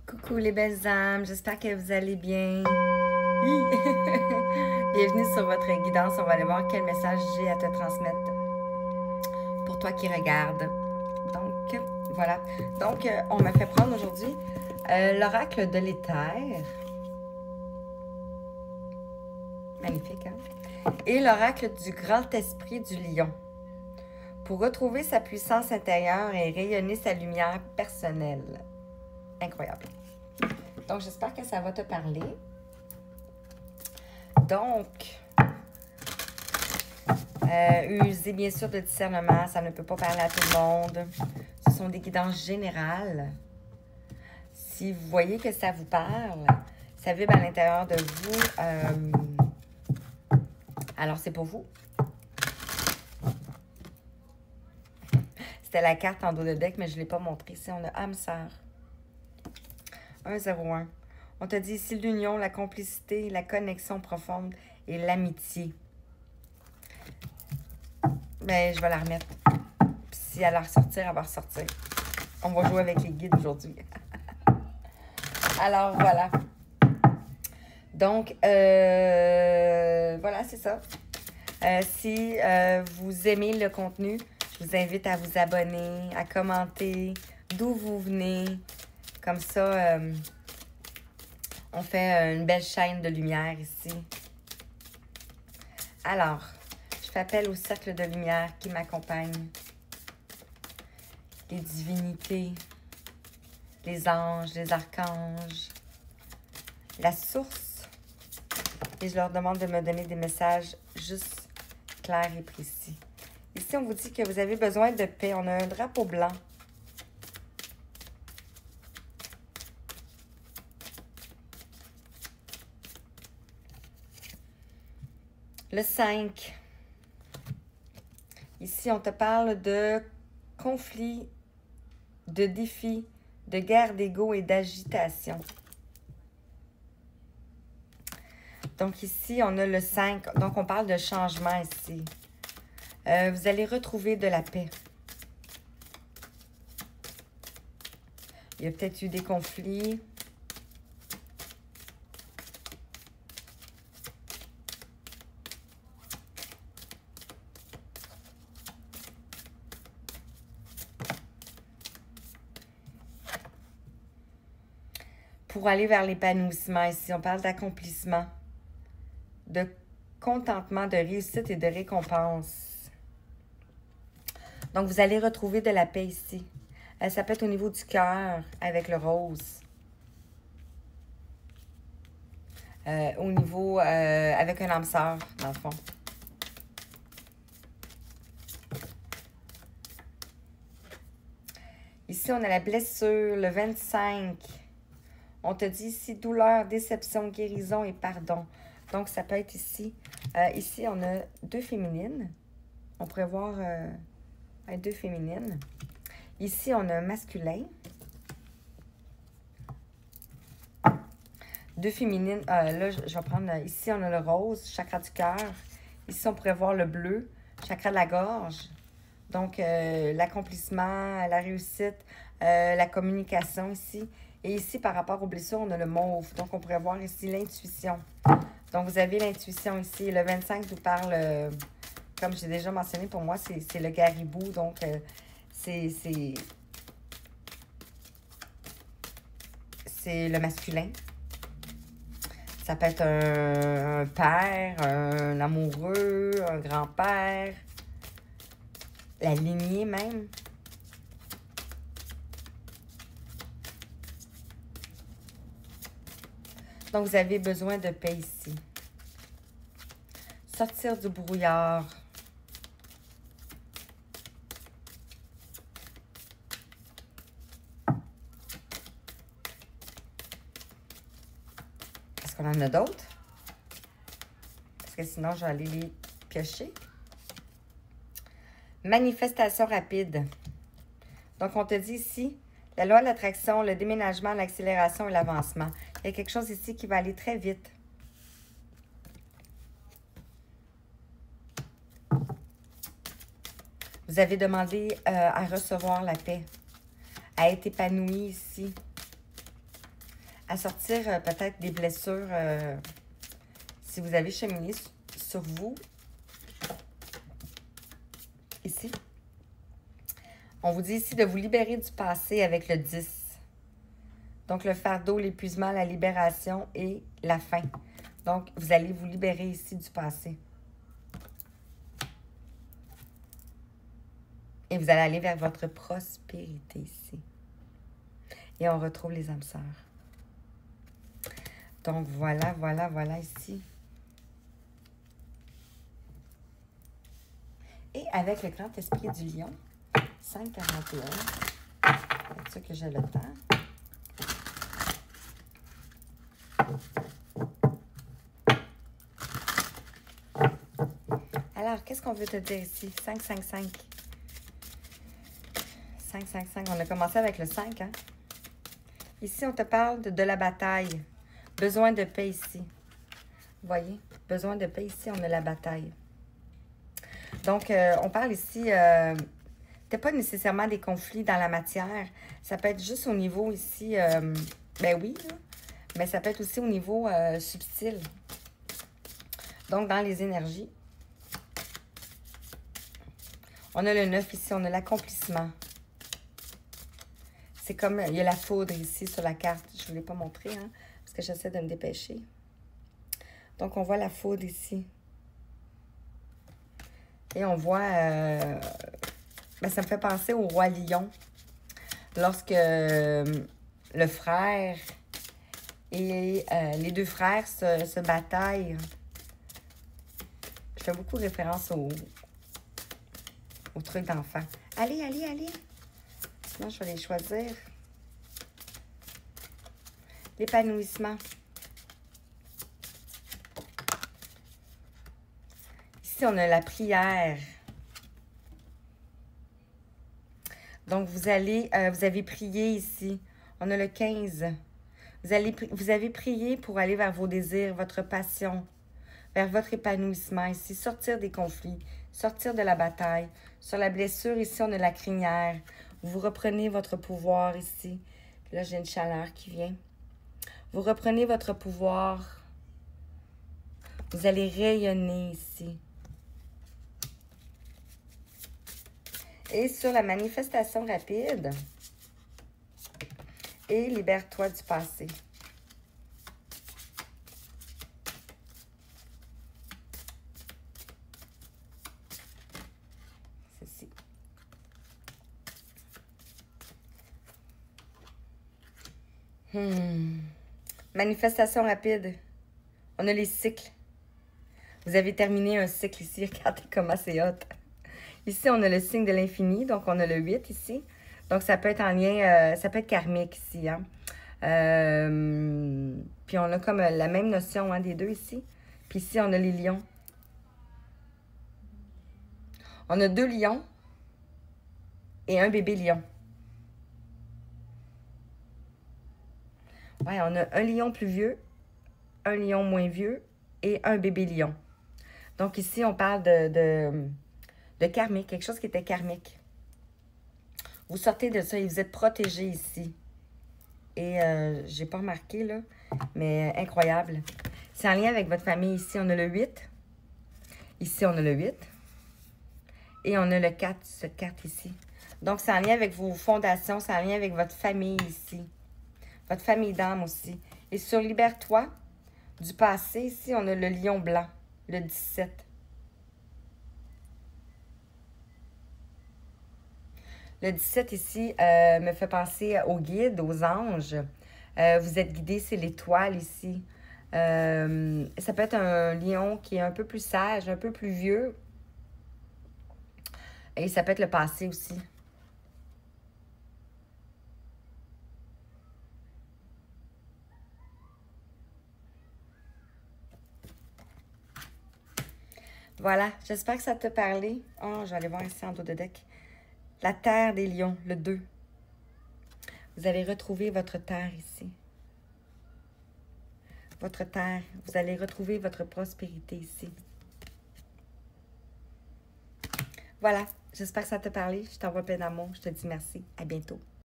Coucou les belles âmes, j'espère que vous allez bien. Bienvenue sur votre guidance, on va aller voir quel message j'ai à te transmettre pour toi qui regarde. Donc, voilà. Donc, on m'a fait prendre aujourd'hui l'oracle de l'éther. Magnifique, hein? Et l'oracle du grand esprit du lion. Pour retrouver sa puissance intérieure et rayonner sa lumière personnelle. Incroyable. Donc, j'espère que ça va te parler. Donc, usez bien sûr de discernement. Ça ne peut pas parler à tout le monde. Ce sont des guidances générales. Si vous voyez que ça vous parle, ça vibre à l'intérieur de vous. Alors, c'est pour vous. C'était la carte en dos de deck, mais je ne l'ai pas montrée. Ici, on a âme sœur. 101. On te dit ici l'union, la complicité, la connexion profonde et l'amitié. Ben, je vais la remettre. Puis si elle va ressortir, elle va ressortir. On va jouer avec les guides aujourd'hui. Alors, voilà. Donc, voilà, c'est ça. Si vous aimez le contenu, je vous invite à vous abonner, à commenter d'où vous venez. Comme ça, on fait une belle chaîne de lumière ici. Alors, je fais appel au cercle de lumière qui m'accompagne. Les divinités, les anges, les archanges, la source. Et je leur demande de me donner des messages juste clairs et précis. Ici, on vous dit que vous avez besoin de paix. On a un drapeau blanc. Le 5. Ici, on te parle de conflits, de défis, de guerre d'ego et d'agitation. Donc ici, on a le 5. Donc, on parle de changement ici. Vous allez retrouver de la paix. Il y a peut-être eu des conflits. Pour aller vers l'épanouissement ici, on parle d'accomplissement, de contentement, de réussite et de récompense. Donc, vous allez retrouver de la paix ici. Ça peut être au niveau du cœur avec le rose. Au niveau avec un âme sœur, dans le fond. Ici, on a la blessure, le 25. On te dit ici douleur, déception, guérison et pardon. Donc, ça peut être ici. Ici, on a deux féminines. On pourrait voir deux féminines. Ici, on a un masculin. Deux féminines. Là, je vais prendre... Ici, on a le rose, chakra du cœur. Ici, on pourrait voir le bleu, chakra de la gorge. Donc, l'accomplissement, la réussite, la communication ici. Et ici, par rapport aux blessures, on a le mauve. Donc, on pourrait voir ici l'intuition. Donc, vous avez l'intuition ici. Le 25 vous parle, comme j'ai déjà mentionné, pour moi, c'est le caribou. Donc, c'est le masculin. Ça peut être un père, un amoureux, un grand-père, la lignée même. Donc, vous avez besoin de paix ici. Sortir du brouillard. Est-ce qu'on en a d'autres? Parce que sinon, je vais aller les piocher. Manifestation rapide. Donc, on te dit ici, la loi de l'attraction, le déménagement, l'accélération et l'avancement. Il y a quelque chose ici qui va aller très vite. Vous avez demandé à recevoir la paix, à être épanoui ici. à sortir peut-être des blessures si vous avez cheminé sur vous. Ici. On vous dit ici de vous libérer du passé avec le 10. Donc, le fardeau, l'épuisement, la libération et la fin. Donc, vous allez vous libérer ici du passé. Et vous allez aller vers votre prospérité ici. Et on retrouve les âmes sœurs. Donc, voilà, voilà, voilà ici. Et avec le grand esprit du lion, 5,41. C'est sûr que j'ai le temps. Alors, qu'est-ce qu'on veut te dire ici? 5, 5, 5. 5, 5, 5. On a commencé avec le 5, hein? Ici, on te parle de la bataille. Besoin de paix ici. Vous voyez? Besoin de paix ici, on a la bataille. Donc, on parle ici, peut-être pas nécessairement des conflits dans la matière. Ça peut être juste au niveau ici, ben oui, là, mais ça peut être aussi au niveau subtil. Donc, dans les énergies. On a le 9 ici, on a l'accomplissement. C'est comme, il y a la foudre ici sur la carte. Je ne vous l'ai pas montré, hein, parce que j'essaie de me dépêcher. Donc, on voit la foudre ici. Et on voit, ben, ça me fait penser au roi lion. Lorsque le frère et les deux frères se bataillent. Je fais beaucoup référence au truc d'enfant. Allez, allez, allez. Sinon, je vais les choisir. L'épanouissement. Ici, on a la prière. Donc, vous avez prié ici. On a le 15. Vous avez prié pour aller vers vos désirs, votre passion, vers votre épanouissement ici. Sortir des conflits, sortir de la bataille. Sur la blessure, ici, on a la crinière. Vous reprenez votre pouvoir ici. Là, j'ai une chaleur qui vient. Vous reprenez votre pouvoir. Vous allez rayonner ici. Et sur la manifestation rapide, et libère-toi du passé. Ceci. Manifestation rapide. On a les cycles. Vous avez terminé un cycle ici. Regardez comment c'est hot. Ici, on a le signe de l'infini, donc on a le 8 ici. Donc, ça peut être en lien, ça peut être karmique ici. Hein? Puis, on a comme la même notion hein, des deux ici. Puis ici, on a les lions. On a 2 lions et un bébé lion. Ouais, on a un lion plus vieux, un lion moins vieux et un bébé lion. Donc, ici, on parle de karmique, quelque chose qui était karmique. Vous sortez de ça et vous êtes protégé ici. Et j'ai pas remarqué, là, mais incroyable. C'est en lien avec votre famille. Ici, on a le 8. Ici, on a le 8. Et on a le 4, cette carte ici. Donc, c'est en lien avec vos fondations, c'est en lien avec votre famille ici. Votre famille d'âme aussi. Et sur Libère-toi du passé, ici, on a le lion blanc, le 17. Le 17 ici me fait penser aux guides, aux anges. Vous êtes guidés, c'est l'étoile ici. Ça peut être un lion qui est un peu plus sage, un peu plus vieux. Et ça peut être le passé aussi. Voilà, j'espère que ça t'a parlé. Oh, je vais aller voir ici en dos de deck. La terre des lions, le 2. Vous allez retrouver votre terre ici. Votre terre. Vous allez retrouver votre prospérité ici. Voilà, j'espère que ça t'a parlé. Je t'envoie plein d'amour. Je te dis merci. À bientôt.